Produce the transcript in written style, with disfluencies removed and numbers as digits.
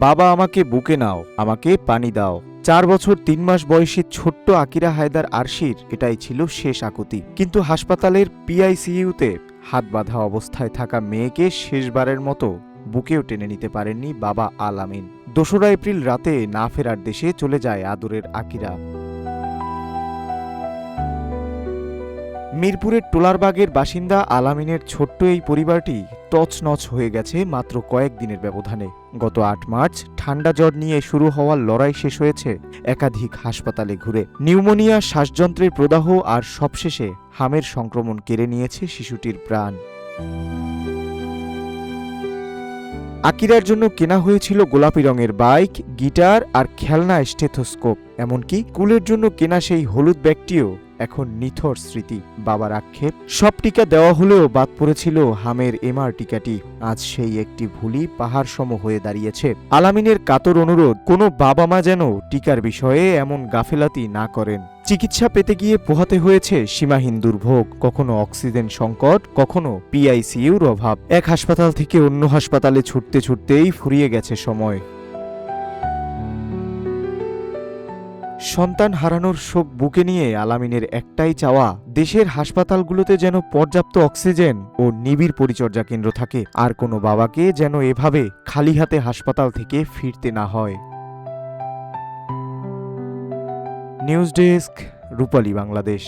বাবা আমাকে বুকে নাও, আমাকে পানি দাও। 4 বছর 3 মাস বয়সী ছোট্ট আকিরা হায়দার আরশির এটাই ছিল শেষ আকুতি। কিন্তু হাসপাতালের পিআইসিইউতে হাত বাঁধা অবস্থায় থাকা মেয়েকে শেষবারের মতো বুকেও টেনে নিতে পারেননি বাবা আল আমিন। 2রা এপ্রিল রাতে না ফেরার দেশে চলে যায় আদরের আকিরা। মিরপুরের টোলারবাগের বাসিন্দা আল আমিনের ছোট্ট এই পরিবারটি তছনছ হয়ে গেছে মাত্র কয়েকদিনের ব্যবধানে। গত 8 মার্চ ঠান্ডা জ্বর নিয়ে শুরু হওয়ার লড়াই শেষ হয়েছে একাধিক হাসপাতালে ঘুরে। নিউমোনিয়া, শ্বাসযন্ত্রের প্রদাহ আর সবশেষে হামের সংক্রমণ কেড়ে নিয়েছে শিশুটির প্রাণ। আকিরার জন্য কেনা হয়েছিল গোলাপি রঙের বাইক, গিটার আর খেলনা স্টেথোস্কোপ। এমনকি স্কুলের জন্য কেনা সেই হলুদ ব্যাগটিও এখন নিথর স্মৃতি। বাবার আক্ষেপ, সব টিকা দেওয়া হলেও বাদ পড়েছিল হামের এমআর টিকাটি। আজ সেই একটি ভুলই পাহাড় সম হয়ে দাঁড়িয়েছে। আল আমিনের কাতর অনুরোধ, কোনো বাবা মা যেন টিকার বিষয়ে এমন গাফেলাতি না করেন। চিকিৎসা পেতে গিয়ে পোহাতে হয়েছে সীমাহীন দুর্ভোগ, কখনো অক্সিজেন সংকট, কখনো পিআইসিইউর অভাব। এক হাসপাতাল থেকে অন্য হাসপাতালে ছুটতে ছুটতেই ফুরিয়ে গেছে সময়। সন্তান হারানোর শোক বুকে নিয়ে আল আমিনের একটাই চাওয়া, দেশের হাসপাতালগুলোতে যেন পর্যাপ্ত অক্সিজেন ও নিবিড় পরিচর্যা কেন্দ্র থাকে, আর কোনো বাবাকে যেন এভাবে খালি হাতে হাসপাতাল থেকে ফিরতে না হয়। নিউজ ডেস্ক, রূপালী বাংলাদেশ।